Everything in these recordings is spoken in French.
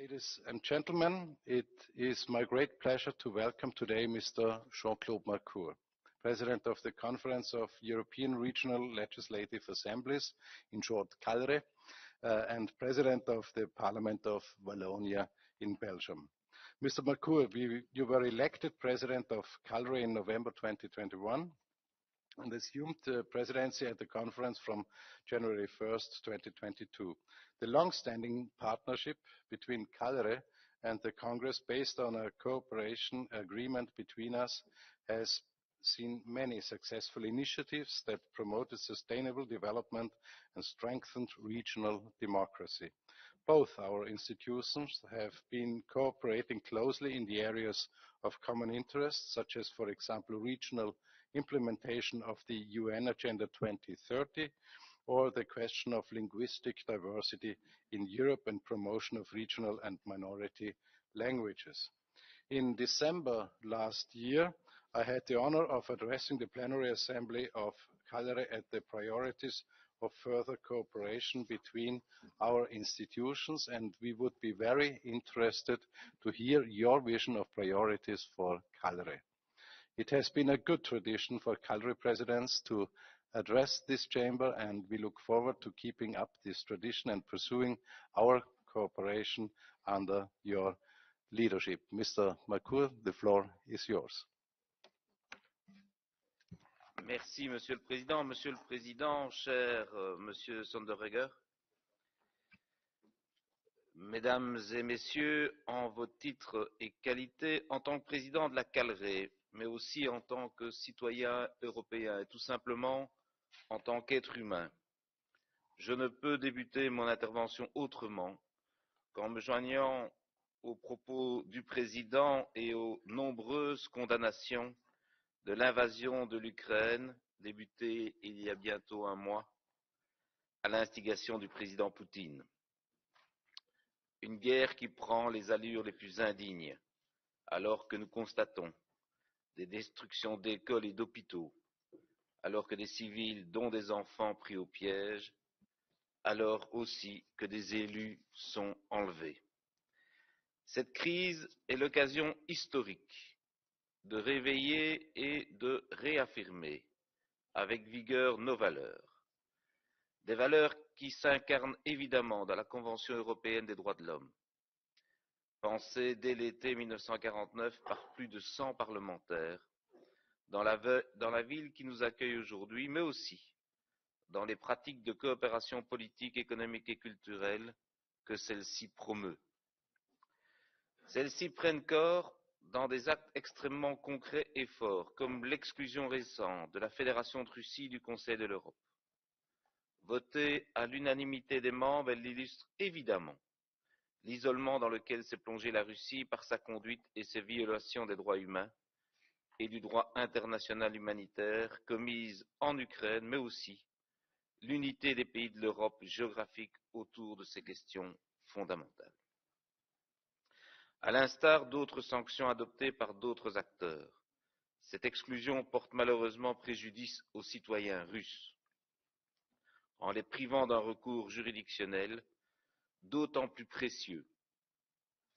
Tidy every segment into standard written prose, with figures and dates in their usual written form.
Ladies and gentlemen, it is my great pleasure to welcome today Mr. Jean-Claude Marcour, President of the Conference of European Regional Legislative Assemblies, in short CALRE, and President of the Parliament of Wallonia in Belgium. Mr. Marcour, you were elected President of CALRE in November 2021 and assumed the presidency at the conference from January 1st, 2022. The long-standing partnership between CALRE and the Congress, based on a cooperation agreement between us, has seen many successful initiatives that promoted sustainable development and strengthened regional democracy. Both our institutions have been cooperating closely in the areas of common interest, such as, for example, regional implementation of the UN Agenda 2030, or the question of linguistic diversity in Europe and promotion of regional and minority languages. In December last year, I had the honor of addressing the plenary assembly of CALRE at the priorities of further cooperation between our institutions, and we would be very interested to hear your vision of priorities for CALRE. It has been a good tradition for CALRE presidents to address this chamber, and we look forward to keeping up this tradition and pursuing our cooperation under your leadership. Mr. Marcour, the floor is yours. Merci, Monsieur le Président. Monsieur le Président, cher Monsieur Sonderegger, Mesdames et Messieurs, en vos titres et qualités, en tant que Président de la CALRE, mais aussi en tant que citoyen européen et tout simplement en tant qu'être humain, je ne peux débuter mon intervention autrement qu'en me joignant aux propos du Président et aux nombreuses condamnations de l'invasion de l'Ukraine, débutée il y a bientôt un mois, à l'instigation du président Poutine. Une guerre qui prend les allures les plus indignes, alors que nous constatons des destructions d'écoles et d'hôpitaux, alors que des civils, dont des enfants, pris au piège, alors aussi que des élus sont enlevés. Cette crise est l'occasion historique de réveiller et de réaffirmer avec vigueur nos valeurs. Des valeurs qui s'incarnent évidemment dans la Convention européenne des droits de l'homme, pensée dès l'été 1949 par plus de 100 parlementaires, dans la ville qui nous accueille aujourd'hui, mais aussi dans les pratiques de coopération politique, économique et culturelle que celle-ci promeut. Celles-ci prennent corps dans des actes extrêmement concrets et forts, comme l'exclusion récente de la Fédération de Russie du Conseil de l'Europe. Votée à l'unanimité des membres, elle illustre évidemment l'isolement dans lequel s'est plongée la Russie par sa conduite et ses violations des droits humains et du droit international humanitaire commises en Ukraine, mais aussi l'unité des pays de l'Europe géographique autour de ces questions fondamentales. À l'instar d'autres sanctions adoptées par d'autres acteurs, cette exclusion porte malheureusement préjudice aux citoyens russes, en les privant d'un recours juridictionnel d'autant plus précieux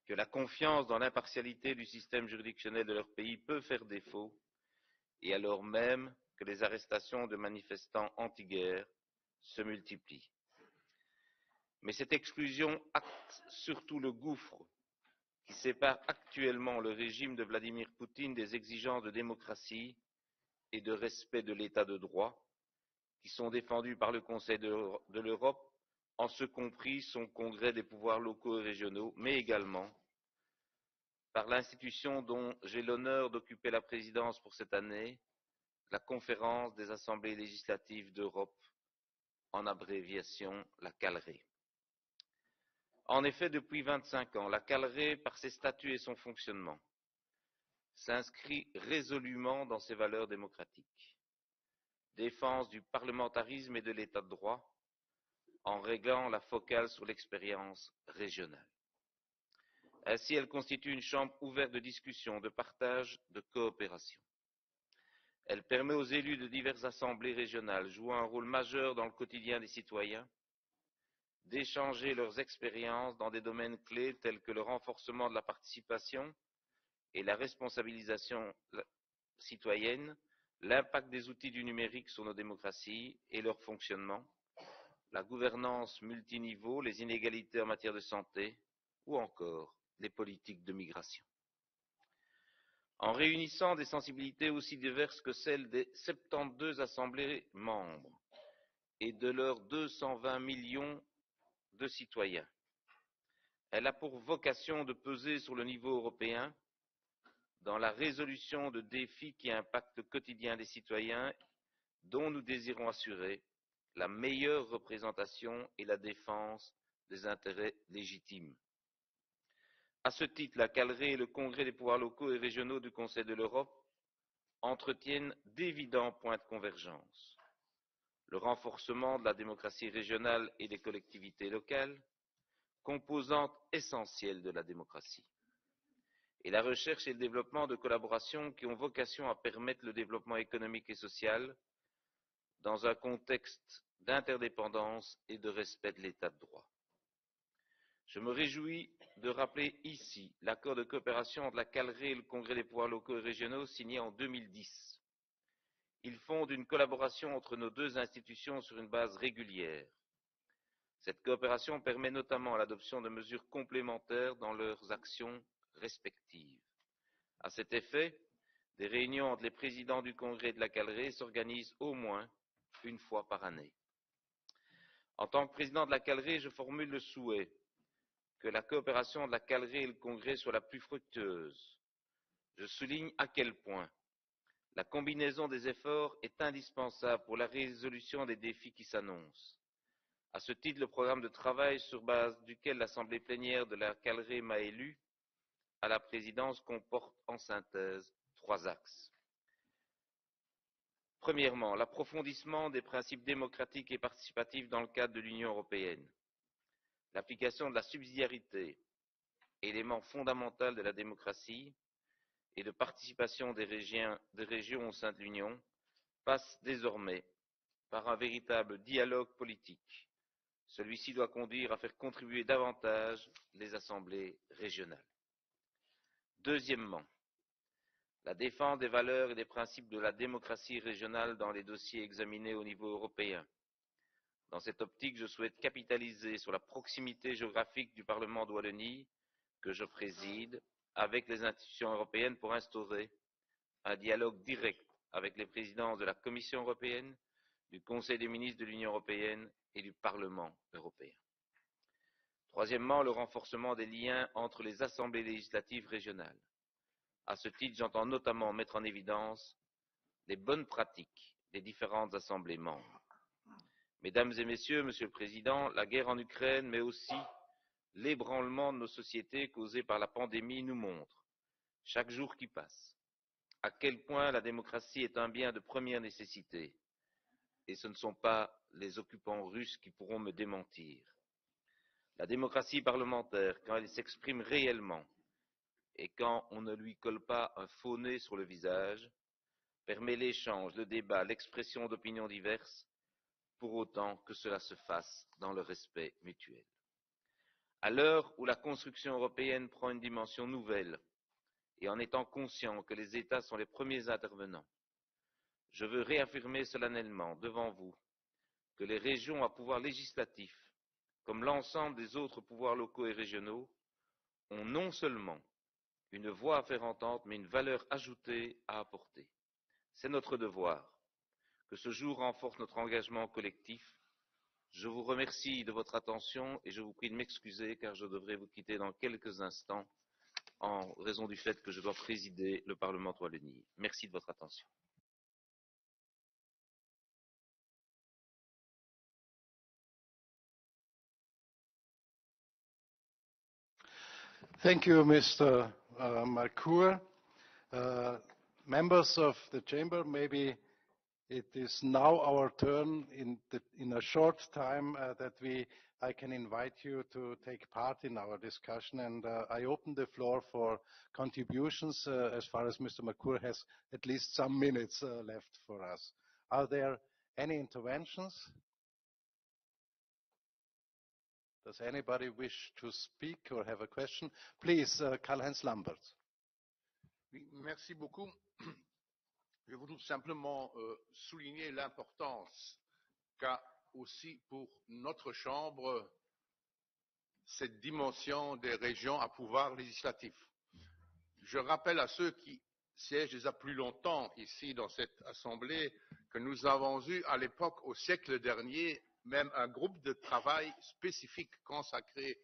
que la confiance dans l'impartialité du système juridictionnel de leur pays peut faire défaut, et alors même que les arrestations de manifestants anti-guerre se multiplient. Mais cette exclusion acte surtout le gouffre qui sépare actuellement le régime de Vladimir Poutine des exigences de démocratie et de respect de l'état de droit qui sont défendues par le Conseil de l'Europe, en ce compris son congrès des pouvoirs locaux et régionaux, mais également par l'institution dont j'ai l'honneur d'occuper la présidence pour cette année, la Conférence des assemblées législatives d'Europe, en abréviation la CALRE. En effet, depuis 25 ans, la CALRE, par ses statuts et son fonctionnement, s'inscrit résolument dans ses valeurs démocratiques. Défense du parlementarisme et de l'état de droit, en réglant la focale sur l'expérience régionale. Ainsi, elle constitue une chambre ouverte de discussion, de partage, de coopération. Elle permet aux élus de diverses assemblées régionales jouant un rôle majeur dans le quotidien des citoyens d'échanger leurs expériences dans des domaines clés tels que le renforcement de la participation et la responsabilisation citoyenne, l'impact des outils du numérique sur nos démocraties et leur fonctionnement, la gouvernance multiniveau, les inégalités en matière de santé ou encore les politiques de migration. En réunissant des sensibilités aussi diverses que celles des 72 assemblées membres et de leurs 220 millions de citoyens, elle a pour vocation de peser sur le niveau européen dans la résolution de défis qui impactent le quotidien des citoyens, dont nous désirons assurer la meilleure représentation et la défense des intérêts légitimes. À ce titre, la CALRE et le Congrès des pouvoirs locaux et régionaux du Conseil de l'Europe entretiennent d'évidents points de convergence. Le renforcement de la démocratie régionale et des collectivités locales, composante essentielle de la démocratie, et la recherche et le développement de collaborations qui ont vocation à permettre le développement économique et social dans un contexte d'interdépendance et de respect de l'état de droit. Je me réjouis de rappeler ici l'accord de coopération entre la CALRE et le Congrès des pouvoirs locaux et régionaux signé en 2010. Il fonde une collaboration entre nos deux institutions sur une base régulière. Cette coopération permet notamment l'adoption de mesures complémentaires dans leurs actions respectives. À cet effet, des réunions entre les présidents du Congrès et de la CALRE s'organisent au moins une fois par année. En tant que président de la CALRE, je formule le souhait que la coopération de la CALRE et le Congrès soit la plus fructueuse. Je souligne à quel point la combinaison des efforts est indispensable pour la résolution des défis qui s'annoncent. À ce titre, le programme de travail sur base duquel l'Assemblée plénière de la CALRE m'a élu à la présidence comporte en synthèse 3 axes. Premièrement, l'approfondissement des principes démocratiques et participatifs dans le cadre de l'Union européenne. L'application de la subsidiarité, élément fondamental de la démocratie et de participation des régions au sein de l'Union, passe désormais par un véritable dialogue politique. Celui-ci doit conduire à faire contribuer davantage les assemblées régionales. Deuxièmement, la défense des valeurs et des principes de la démocratie régionale dans les dossiers examinés au niveau européen. Dans cette optique, je souhaite capitaliser sur la proximité géographique du Parlement de Wallonie, que je préside, avec les institutions européennes pour instaurer un dialogue direct avec les présidences de la Commission européenne, du Conseil des ministres de l'Union européenne et du Parlement européen. Troisièmement, le renforcement des liens entre les assemblées législatives régionales. À ce titre, j'entends notamment mettre en évidence les bonnes pratiques des différentes assemblées membres. Mesdames et Messieurs, Monsieur le Président, la guerre en Ukraine, mais aussi l'ébranlement de nos sociétés causé par la pandémie nous montrent, chaque jour qui passe, à quel point la démocratie est un bien de première nécessité, et ce ne sont pas les occupants russes qui pourront me démentir. La démocratie parlementaire, quand elle s'exprime réellement, et quand on ne lui colle pas un faux nez sur le visage, permet l'échange, le débat, l'expression d'opinions diverses, pour autant que cela se fasse dans le respect mutuel. À l'heure où la construction européenne prend une dimension nouvelle, et en étant conscient que les États sont les premiers intervenants, je veux réaffirmer solennellement devant vous que les régions à pouvoir législatif, comme l'ensemble des autres pouvoirs locaux et régionaux, ont non seulement une voix à faire entendre, mais une valeur ajoutée à apporter. C'est notre devoir. Que ce jour renforce notre engagement collectif. Je vous remercie de votre attention et je vous prie de m'excuser car je devrais vous quitter dans quelques instants en raison du fait que je dois présider le Parlement de Wallonie. Merci de votre attention. Thank you, Mr. Marcour. Members of the chamber, maybe it is now our turn in a short time that I can invite you to take part in our discussion, and I open the floor for contributions as far as Mr. Marcour has at least some minutes left for us. Are there any interventions? Does anybody wish to speak or have a question? Please, Karl-Heinz Lamberts. Oui, merci beaucoup. Je voudrais simplement souligner l'importance qu'a aussi pour notre Chambre cette dimension des régions à pouvoir législatif. Je rappelle à ceux qui siègent déjà plus longtemps ici dans cette Assemblée que nous avons eu à l'époque, au siècle dernier, même un groupe de travail spécifique consacré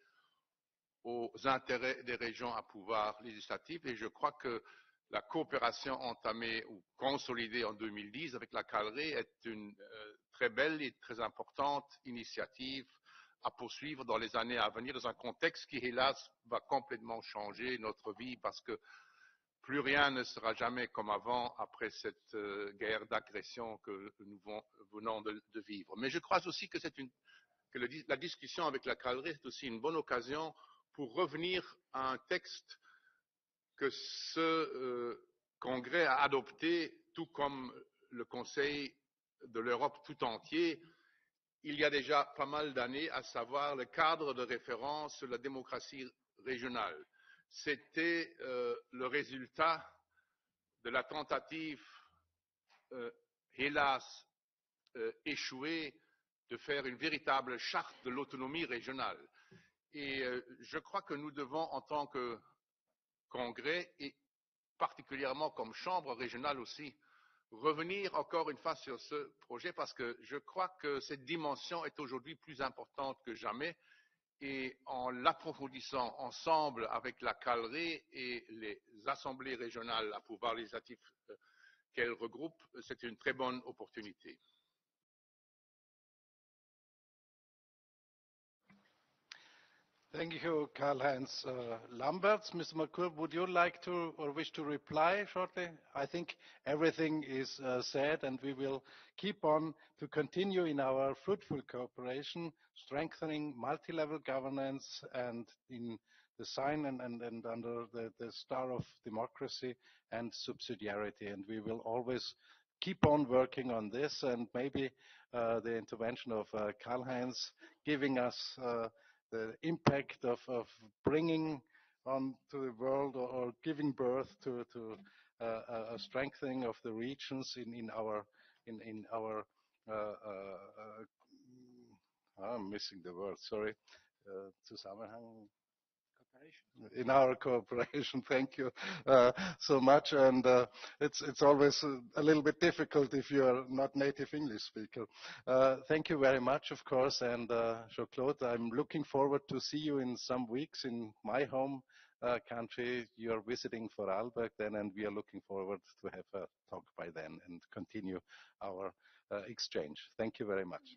aux intérêts des régions à pouvoir législatif et je crois que la coopération entamée ou consolidée en 2010 avec la CALRE est une très belle et très importante initiative à poursuivre dans les années à venir dans un contexte qui, hélas, va complètement changer notre vie parce que plus rien ne sera jamais comme avant après cette guerre d'agression que nous venons de vivre. Mais je crois aussi que la discussion avec la CALRE est aussi une bonne occasion pour revenir à un texte que ce congrès a adopté, tout comme le Conseil de l'Europe tout entier, il y a déjà pas mal d'années, à savoir le cadre de référence sur la démocratie régionale. C'était le résultat de la tentative, hélas, échouée de faire une véritable charte de l'autonomie régionale. Et je crois que nous devons, en tant que Congrès et particulièrement comme Chambre régionale aussi, revenir encore une fois sur ce projet parce que je crois que cette dimension est aujourd'hui plus importante que jamais et en l'approfondissant ensemble avec la CALRE et les assemblées régionales à pouvoir législatif qu'elle regroupe, c'est une très bonne opportunité. Thank you, Karl-Heinz Lamberts. Mr. Mercure, would you like to or wish to reply shortly? I think everything is said, and we will keep on to continue in our fruitful cooperation, strengthening multi-level governance and in the sign and under the star of democracy and subsidiarity. And we will always keep on working on this, and maybe the intervention of Karl-Heinz giving us the impact of bringing on to the world or giving birth to a strengthening of the regions in our I'm missing the word, sorry, Zusammenhang. In our cooperation. Thank you so much. And it's always a little bit difficult if you are not native English speaker. Thank you very much, of course. And Jean-Claude, I'm looking forward to see you in some weeks in my home country. You're visiting Vorarlberg then, and we are looking forward to have a talk by then and continue our exchange. Thank you very much.